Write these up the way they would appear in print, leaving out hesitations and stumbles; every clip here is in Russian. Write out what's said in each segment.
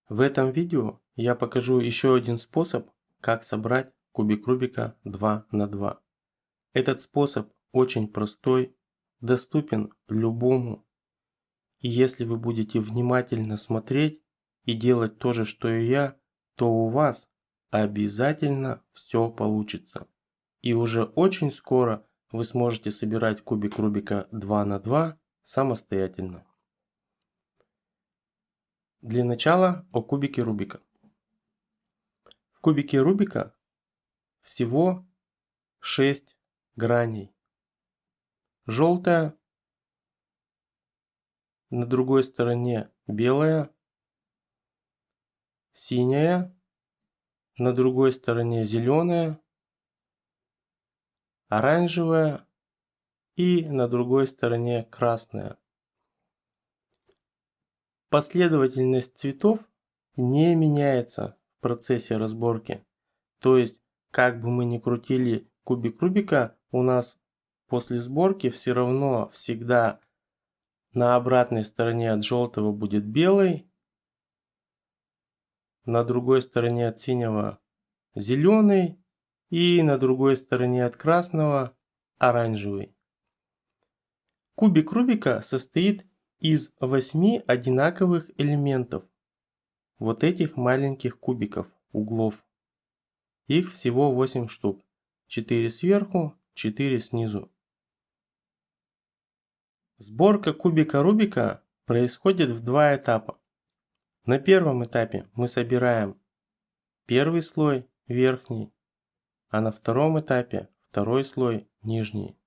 В этом видео я покажу еще один способ, как собрать кубик Рубика 2 на 2. Этот способ очень простой, доступен любому. И если вы будете внимательно смотреть и делать то же, что и я, то у вас обязательно все получится. И уже очень скоро вы сможете собирать кубик Рубика 2 на 2 самостоятельно. Для начала о кубике Рубика. В кубике Рубика всего 6 граней. Желтая, на другой стороне белая, синяя, на другой стороне зеленая, оранжевая и на другой стороне красная. Последовательность цветов не меняется в процессе разборки. То есть, как бы мы ни крутили кубик Рубика, у нас после сборки все равно всегда на обратной стороне от желтого будет белый, на другой стороне от синего зеленый и на другой стороне от красного оранжевый. Кубик Рубика состоит из 8 одинаковых элементов, вот этих маленьких кубиков, углов. Их всего 8 штук, 4 сверху, 4 снизу. Сборка кубика Рубика происходит в два этапа. На первом этапе мы собираем первый слой верхний, а на втором этапе второй слой нижний.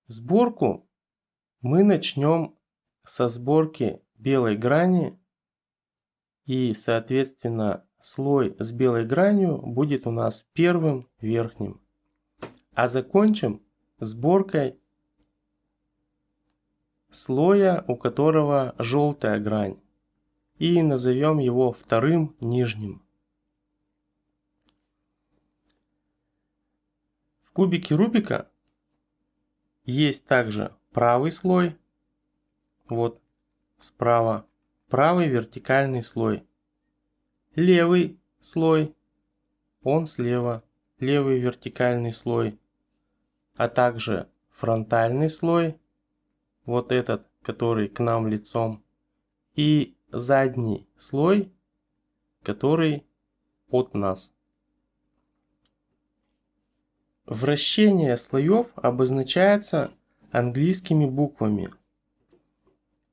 Сборку мы начнем со сборки белой грани, и соответственно слой с белой гранью будет у нас первым верхним. А закончим сборкой слоя, у которого желтая грань, и назовем его вторым нижним. В кубике Рубика есть также правый слой, вот справа, правый вертикальный слой, левый слой, он слева, левый вертикальный слой, а также фронтальный слой, вот этот, который к нам лицом, и задний слой, который от нас. Вращение слоев обозначается английскими буквами.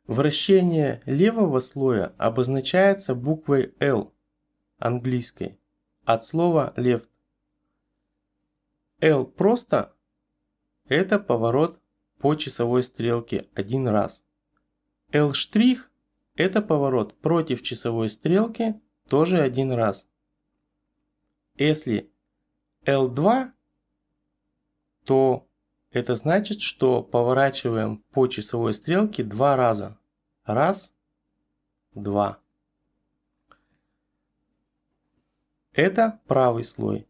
Вращение левого слоя обозначается буквой L английской от слова left. L просто это поворот по часовой стрелке один раз. L' это поворот против часовой стрелки тоже один раз. Если L2, то это значит, что поворачиваем по часовой стрелке два раза. Раз, два. Это правый слой.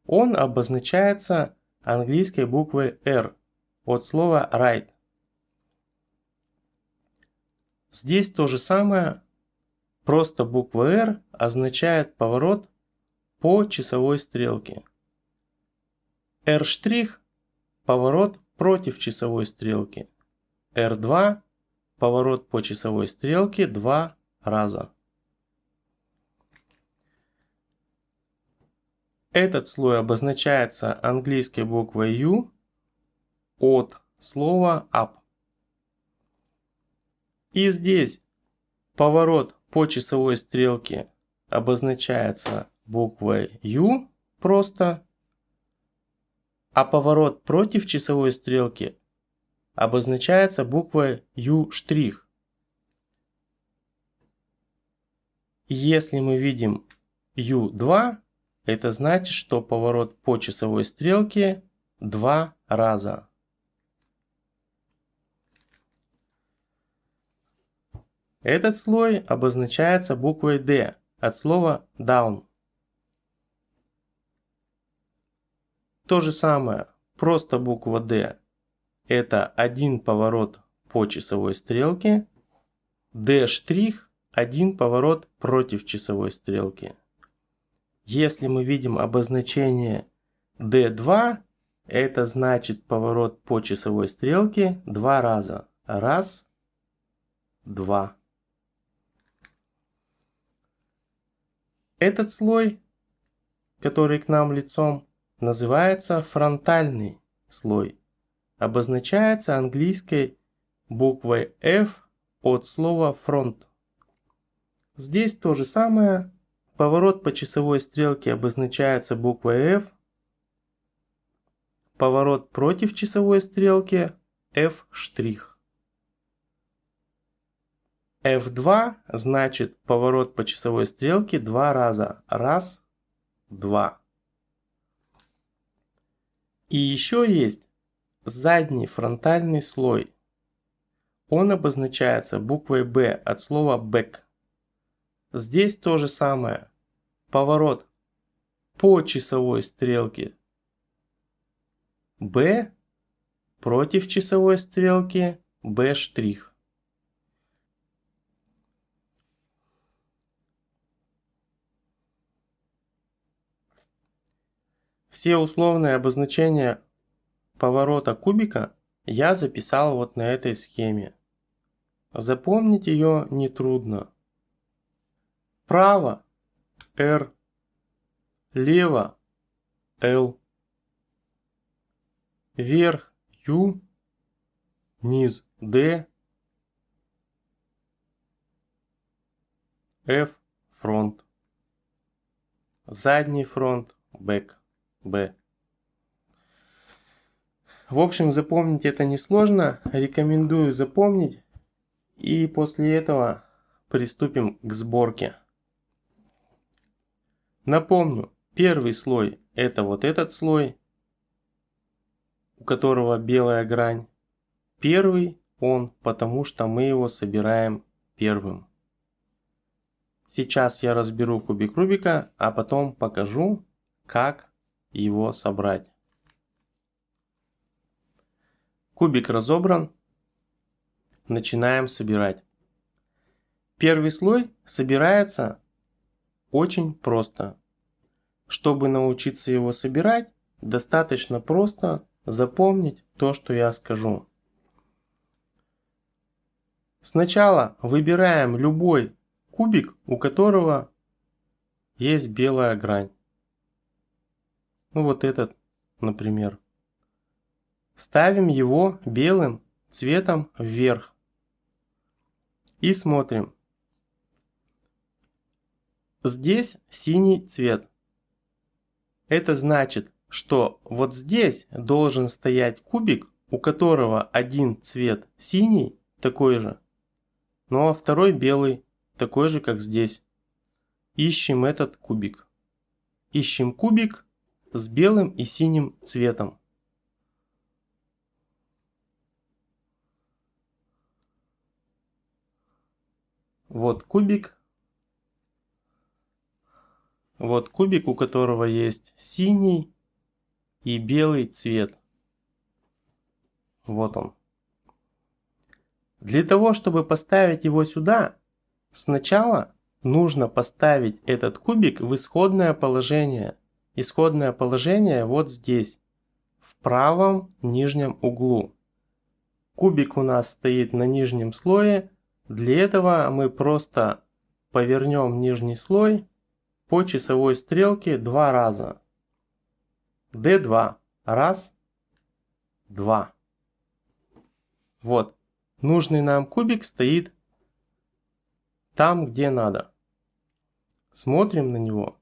Он обозначается английской буквой R от слова right. Здесь то же самое, просто буква R означает поворот по часовой стрелке. R' поворот против часовой стрелки. R2 поворот по часовой стрелке два раза. Этот слой обозначается английской буквой U от слова up. И здесь поворот по часовой стрелке обозначается буквой U просто, а поворот против часовой стрелки обозначается буквой U'. Если мы видим U2, это значит, что поворот по часовой стрелке два раза. Этот слой обозначается буквой D от слова down. То же самое, просто буква D. Это один поворот по часовой стрелке. D' один поворот против часовой стрелки. Если мы видим обозначение D2, это значит поворот по часовой стрелке 2 раза. Раз, два. Этот слой, который к нам лицом, называется фронтальный слой. Обозначается английской буквой F от слова front. Здесь то же самое. Поворот по часовой стрелке обозначается буквой F. Поворот против часовой стрелки F'. F2 значит поворот по часовой стрелке 2 раза. Раз, два. И еще есть задний фронтальный слой. Он обозначается буквой B от слова back. Здесь то же самое. Поворот по часовой стрелке B против часовой стрелки B'. Все условные обозначения поворота кубика я записал вот на этой схеме. Запомнить ее нетрудно. Право R, лево L, вверх U, низ D, F фронт, задний фронт back B. В общем, запомнить это несложно, рекомендую запомнить, и после этого приступим к сборке. Напомню, первый слой это вот этот слой, у которого белая грань. Первый он, потому что мы его собираем первым. Сейчас я разберу кубик Рубика, а потом покажу, как его собрать. Кубик разобран. Начинаем собирать. Первый слой собирается очень просто. Чтобы научиться его собирать, достаточно просто запомнить то, что я скажу. Сначала выбираем любой кубик, у которого есть белая грань. Ну вот этот, например. Ставим его белым цветом вверх. И смотрим. Здесь синий цвет. Это значит, что вот здесь должен стоять кубик, у которого один цвет синий, такой же, ну а второй белый, такой же, как здесь. Ищем этот кубик. Ищем кубик с белым и синим цветом. Вот кубик. Вот кубик, у которого есть синий и белый цвет. Вот он. Для того, чтобы поставить его сюда, сначала нужно поставить этот кубик в исходное положение. Исходное положение вот здесь, в правом нижнем углу. Кубик у нас стоит на нижнем слое. Для этого мы просто повернем нижний слой по часовой стрелке 2 раза. D2. Раз, два. Вот. Нужный нам кубик стоит там, где надо. Смотрим на него.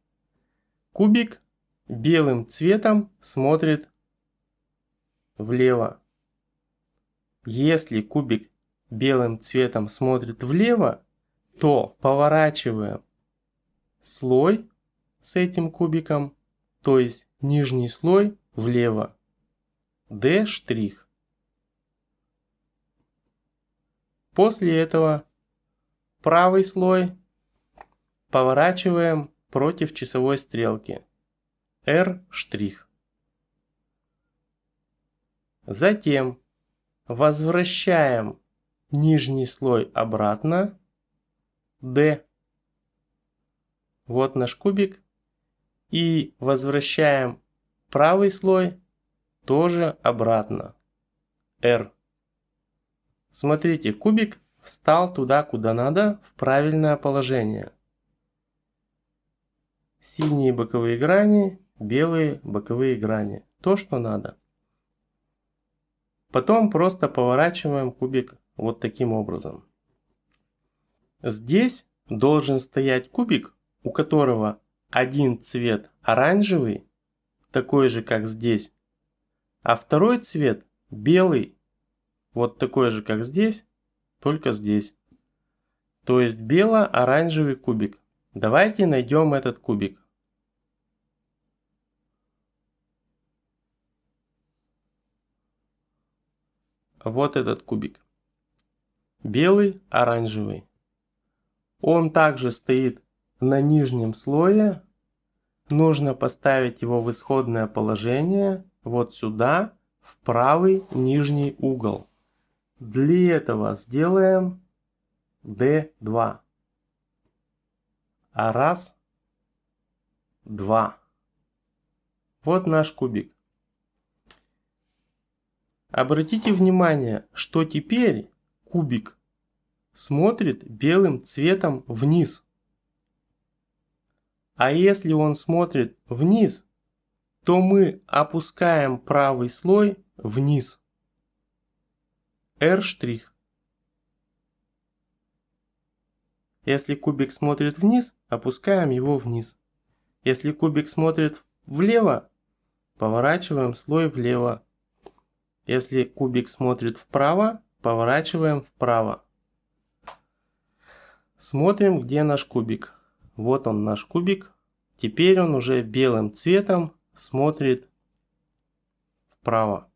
Кубик белым цветом смотрит влево. Если кубик белым цветом смотрит влево, то поворачиваем слой с этим кубиком, то есть нижний слой влево. D'. После этого правый слой поворачиваем против часовой стрелки. R'. Затем возвращаем нижний слой обратно D. Вот наш кубик. И возвращаем правый слой тоже обратно. R. Смотрите, кубик встал туда, куда надо, в правильное положение. Синие боковые грани, белые боковые грани. То, что надо. Потом просто поворачиваем кубик вот таким образом. Здесь должен стоять кубик, у которого один цвет оранжевый, такой же как здесь, а второй цвет белый, вот такой же как здесь, только здесь. То есть бело-оранжевый кубик. Давайте найдем этот кубик. Вот этот кубик. Белый, оранжевый. Он также стоит на нижнем слое. Нужно поставить его в исходное положение, вот сюда, в правый нижний угол. Для этого сделаем D2. Раз, два. Вот наш кубик. Обратите внимание, что теперь кубик смотрит белым цветом вниз. А если он смотрит вниз, то мы опускаем правый слой вниз. R'. Если кубик смотрит вниз, опускаем его вниз. Если кубик смотрит влево, поворачиваем слой влево. Если кубик смотрит вправо, поворачиваем вправо. Смотрим, где наш кубик. Вот он, наш кубик. Теперь он уже белым цветом смотрит вправо.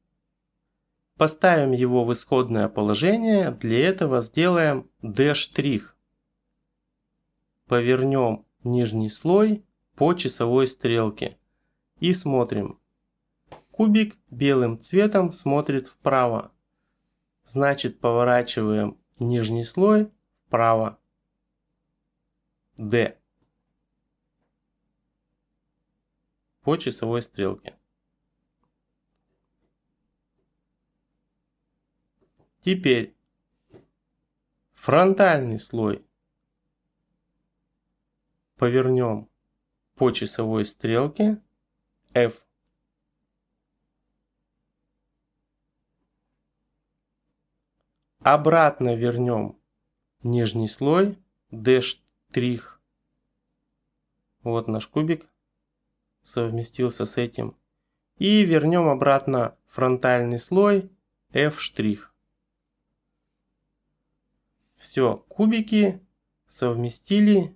Поставим его в исходное положение. Для этого сделаем D'. Повернем нижний слой по часовой стрелке. И смотрим. Кубик белым цветом смотрит вправо. Значит, поворачиваем нижний слой вправо. D. По часовой стрелке. Теперь фронтальный слой повернем по часовой стрелке F. Обратно вернем нижний слой D'. Вот наш кубик совместился с этим. И вернем обратно фронтальный слой F'. Все, кубики совместили.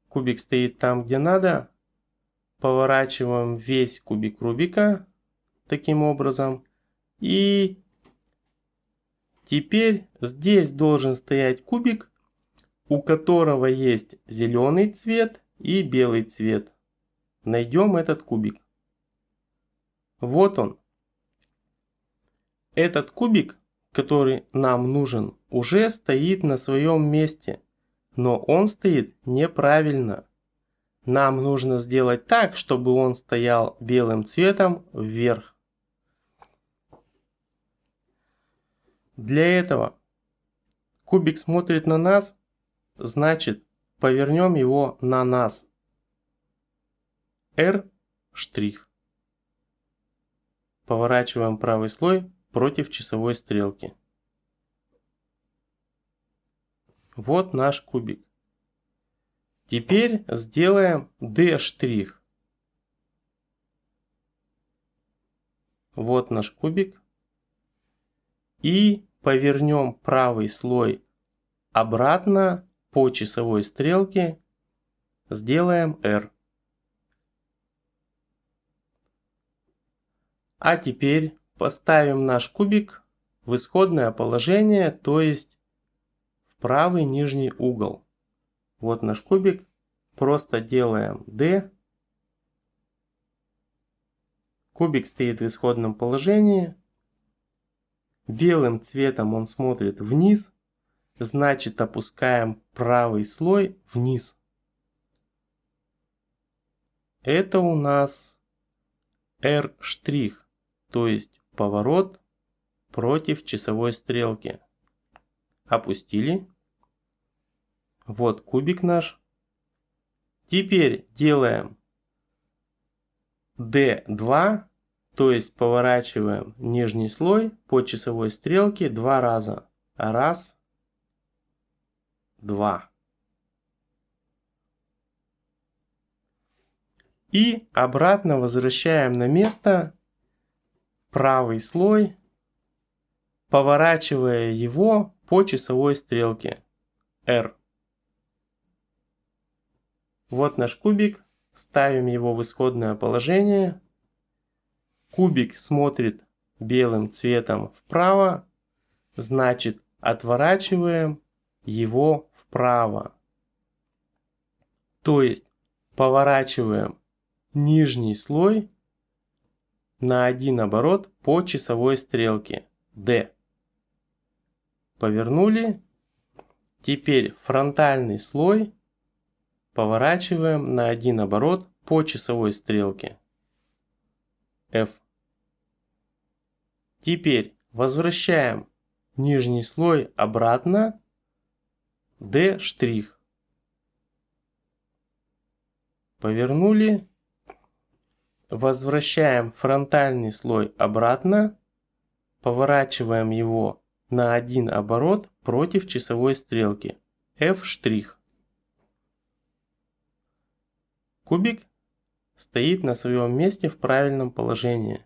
Кубик стоит там, где надо. Поворачиваем весь кубик Рубика таким образом. И теперь здесь должен стоять кубик, у которого есть зеленый цвет и белый цвет. Найдем этот кубик. Вот он. Этот кубик, который нам нужен, уже стоит на своем месте. Но он стоит неправильно. Нам нужно сделать так, чтобы он стоял белым цветом вверх. Для этого кубик смотрит на нас, значит, повернем его на нас. R'. Поворачиваем правый слой против часовой стрелки. Вот наш кубик. Теперь сделаем D'. Вот наш кубик. И повернем правый слой обратно по часовой стрелке. Сделаем R. А теперь поставим наш кубик в исходное положение, то есть в правый нижний угол. Вот наш кубик. Просто делаем D. Кубик стоит в исходном положении. Белым цветом он смотрит вниз. Значит, опускаем правый слой вниз. Это у нас R', то есть поворот против часовой стрелки. Опустили. Вот кубик наш. Теперь делаем D2, то есть поворачиваем нижний слой по часовой стрелке 2 раза. Раз, два. И обратно возвращаем на место правый слой, поворачивая его по часовой стрелке R. Вот наш кубик. Ставим его в исходное положение. Кубик смотрит белым цветом вправо. Значит, отворачиваем его вправо. То есть поворачиваем нижний слой на один оборот по часовой стрелке D. Повернули. Теперь фронтальный слой поворачиваем на один оборот по часовой стрелке F. Теперь возвращаем нижний слой обратно D'. Повернули. Возвращаем фронтальный слой обратно. Поворачиваем его на один оборот против часовой стрелки F'. Кубик стоит на своем месте в правильном положении.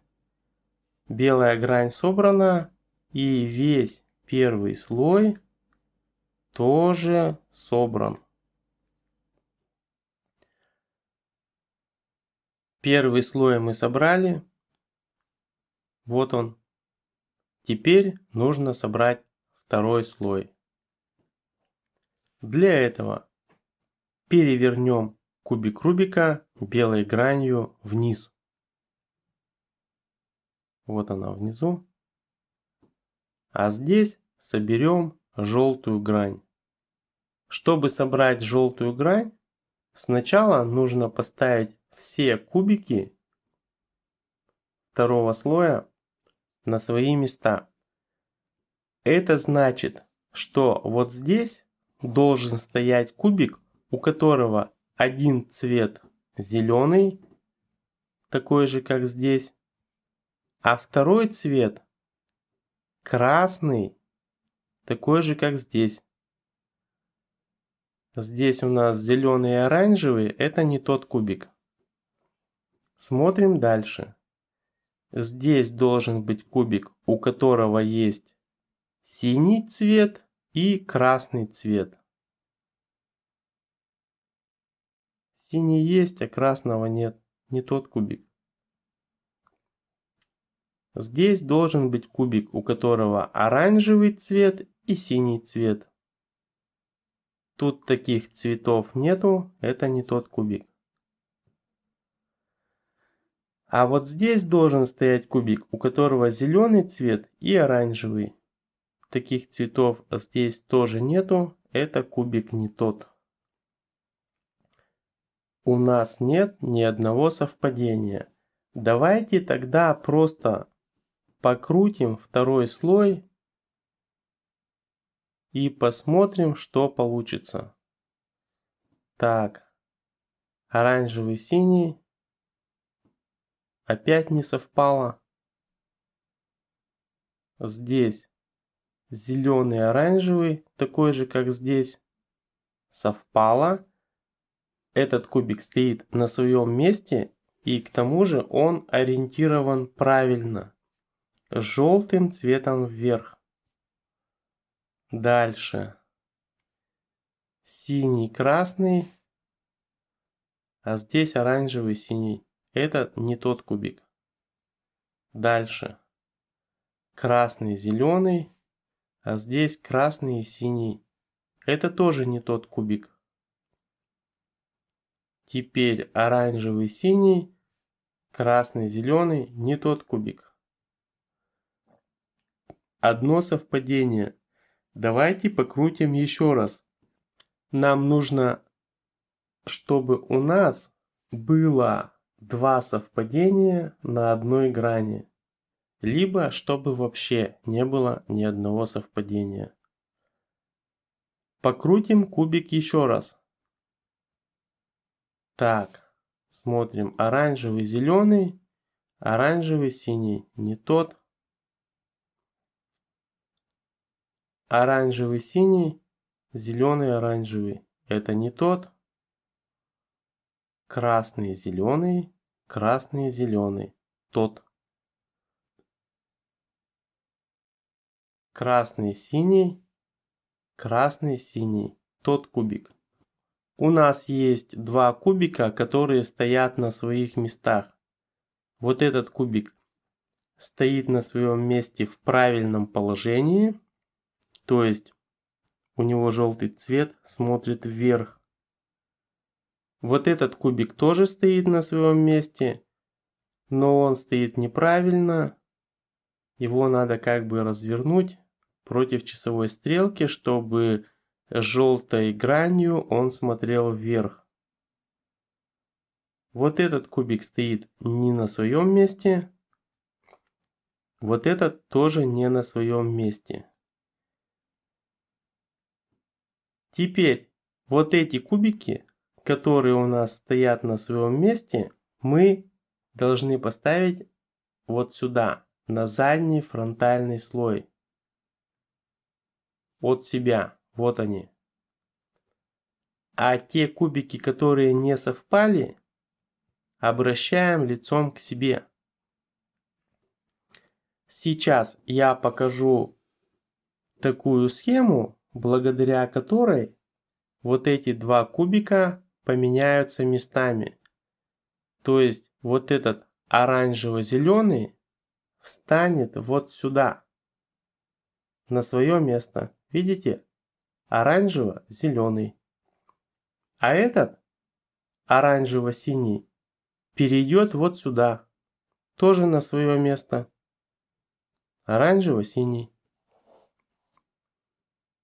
Белая грань собрана, и весь первый слой тоже собран. Первый слой мы собрали. Вот он. Теперь нужно собрать второй слой. Для этого перевернем кубик Рубика белой гранью вниз. Вот она внизу. А здесь соберем желтую грань. Чтобы собрать желтую грань, сначала нужно поставить все кубики второго слоя на свои места. Это значит, что вот здесь должен стоять кубик, у которого один цвет зеленый, такой же как здесь, а второй цвет красный, такой же как здесь. Здесь у нас зеленый и оранжевый, это не тот кубик. Смотрим дальше. Здесь должен быть кубик, у которого есть синий цвет и красный цвет. Синий есть, а красного нет. Не тот кубик. Здесь должен быть кубик, у которого оранжевый цвет и синий цвет. Тут таких цветов нету, это не тот кубик. А вот здесь должен стоять кубик, у которого зеленый цвет и оранжевый. Таких цветов здесь тоже нету, это кубик не тот. У нас нет ни одного совпадения. Давайте тогда просто покрутим второй слой и посмотрим, что получится. Так, оранжевый, синий. Опять не совпало. Здесь зеленый, оранжевый, такой же как здесь. Совпало. Этот кубик стоит на своем месте, и к тому же он ориентирован правильно. Желтым цветом вверх. Дальше. Синий, красный. А здесь оранжевый, синий. Это не тот кубик. Дальше. Красный, зеленый. А здесь красный и синий. Это тоже не тот кубик. Теперь оранжевый, синий. Красный, зеленый. Не тот кубик. Одно совпадение. Давайте покрутим еще раз. Нам нужно, чтобы у нас было два совпадения на одной грани. Либо чтобы вообще не было ни одного совпадения. Покрутим кубик еще раз. Так, смотрим. Оранжевый, зеленый. Оранжевый, синий. Не тот. Оранжевый, синий. Зеленый, оранжевый. Это не тот. Красный, зеленый. Красный, зеленый. Тот. Красный, синий. Красный, синий. Тот кубик. У нас есть два кубика, которые стоят на своих местах. Вот этот кубик стоит на своем месте в правильном положении. То есть у него желтый цвет, смотрит вверх. Вот этот кубик тоже стоит на своем месте, но он стоит неправильно. Его надо как бы развернуть против часовой стрелки, чтобы желтой гранью он смотрел вверх. Вот этот кубик стоит не на своем месте. Вот этот тоже не на своем месте. Теперь вот эти кубики, которые у нас стоят на своем месте, мы должны поставить вот сюда, на задний фронтальный слой. От себя. Вот они. А те кубики, которые не совпали, обращаем лицом к себе. Сейчас я покажу такую схему, благодаря которой вот эти два кубика поменяются местами. То есть вот этот оранжево-зеленый встанет вот сюда, на свое место. Видите? Оранжево-зеленый. А этот оранжево-синий перейдет вот сюда, тоже на свое место. Оранжево-синий.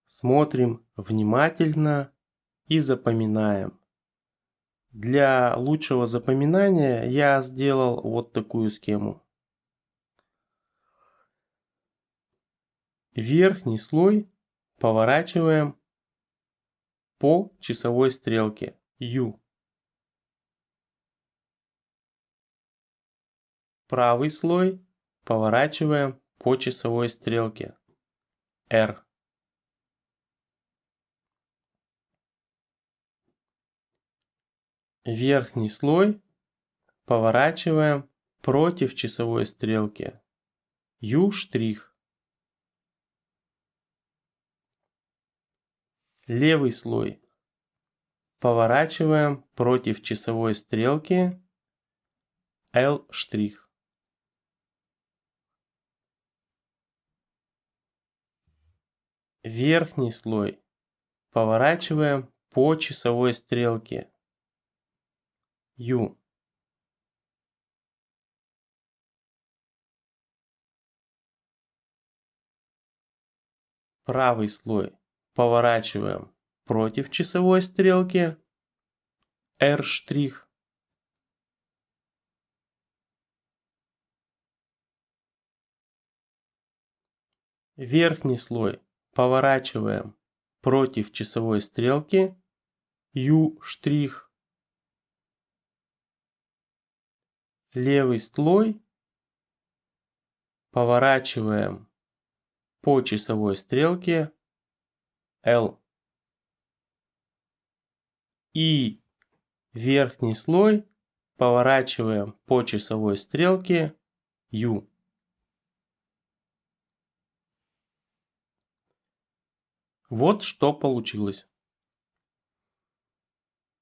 Смотрим внимательно и запоминаем. Для лучшего запоминания я сделал вот такую схему. Верхний слой поворачиваем по часовой стрелке U. Правый слой поворачиваем по часовой стрелке R. Верхний слой поворачиваем против часовой стрелки U'. Левый слой поворачиваем против часовой стрелки L'. Верхний слой поворачиваем по часовой стрелке U. Правый слой поворачиваем против часовой стрелки R'. Верхний слой поворачиваем против часовой стрелки U'. Левый слой поворачиваем по часовой стрелке L. И верхний слой поворачиваем по часовой стрелке U. Вот что получилось.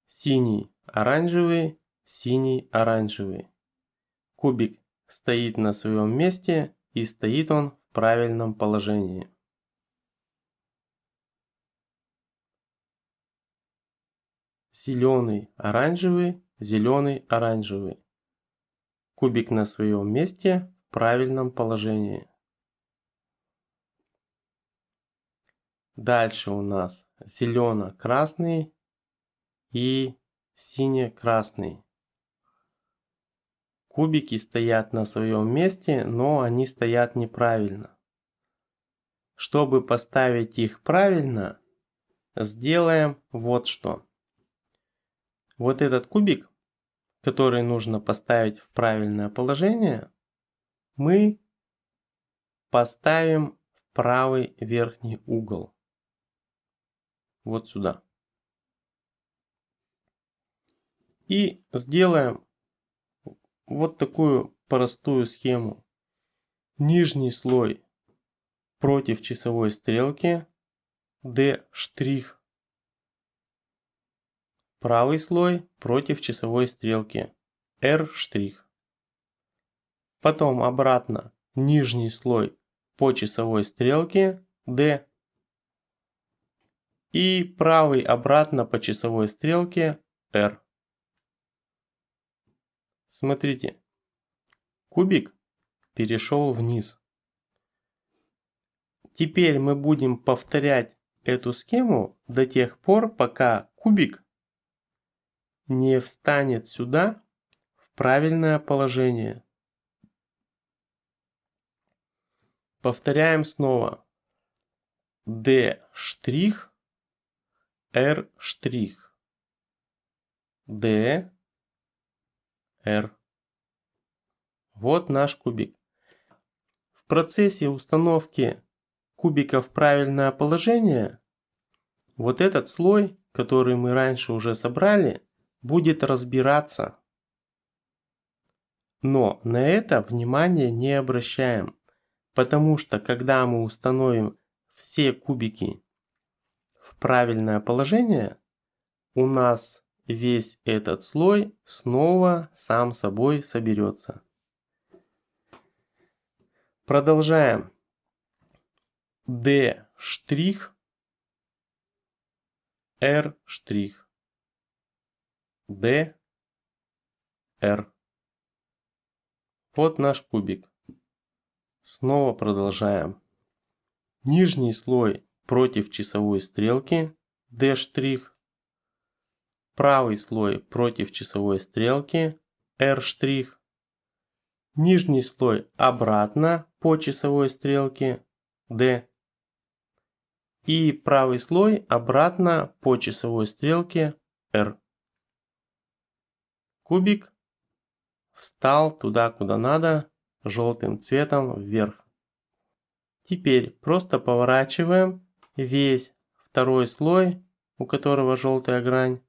Синий, оранжевый, синий, оранжевый. Кубик стоит на своем месте и стоит он в правильном положении. Зеленый, оранжевый, зеленый, оранжевый. Кубик на своем месте в правильном положении. Дальше у нас зелено-красный и сине-красный. Кубики стоят на своем месте, но они стоят неправильно. Чтобы поставить их правильно, сделаем вот что. Вот этот кубик, который нужно поставить в правильное положение, мы поставим в правый верхний угол. Вот сюда. И сделаем вот такую простую схему. Нижний слой против часовой стрелки D'. Правый слой против часовой стрелки R'. Потом обратно нижний слой по часовой стрелке D. И правый обратно по часовой стрелке R. Смотрите, кубик перешел вниз. Теперь мы будем повторять эту схему до тех пор, пока кубик не встанет сюда в правильное положение. Повторяем снова. D', R'. D, R. Вот наш кубик. В процессе установки кубика в правильное положение, вот этот слой, который мы раньше уже собрали, будет разбираться. Но на это внимание не обращаем, потому что когда мы установим все кубики в правильное положение, у нас весь этот слой снова сам собой соберется. Продолжаем. D', R'. D, R. Вот наш кубик. Снова продолжаем. Нижний слой против часовой стрелки D'. Правый слой против часовой стрелки R'. Нижний слой обратно по часовой стрелке D. И правый слой обратно по часовой стрелке R. Кубик встал туда, куда надо, желтым цветом вверх. Теперь просто поворачиваем весь второй слой, у которого желтая грань,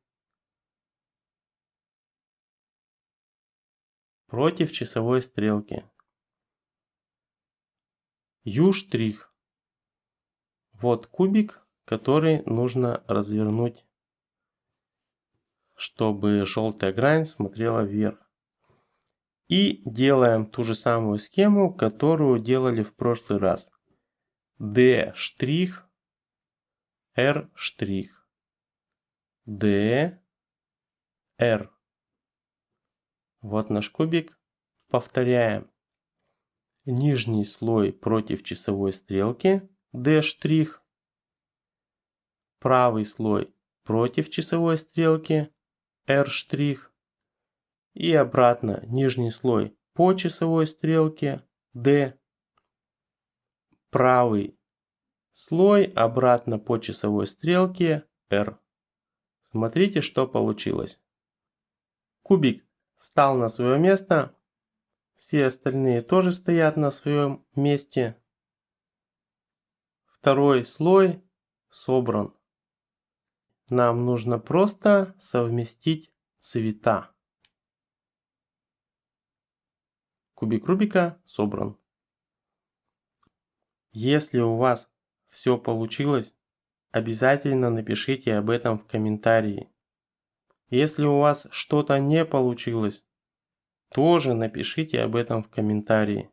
против часовой стрелки. U'. Вот кубик, который нужно развернуть, чтобы желтая грань смотрела вверх. И делаем ту же самую схему, которую делали в прошлый раз. D', R'. D, R. Вот наш кубик. Повторяем. Нижний слой против часовой стрелки D'. Правый слой против часовой стрелки R'. И обратно нижний слой по часовой стрелке D. Правый слой обратно по часовой стрелке R. Смотрите, что получилось. Кубик встал на свое место. Все остальные тоже стоят на своем месте. Второй слой собран. Нам нужно просто совместить цвета. Кубик Рубика собран. Если у вас все получилось, обязательно напишите об этом в комментарии. Если у вас что-то не получилось, тоже напишите об этом в комментарии.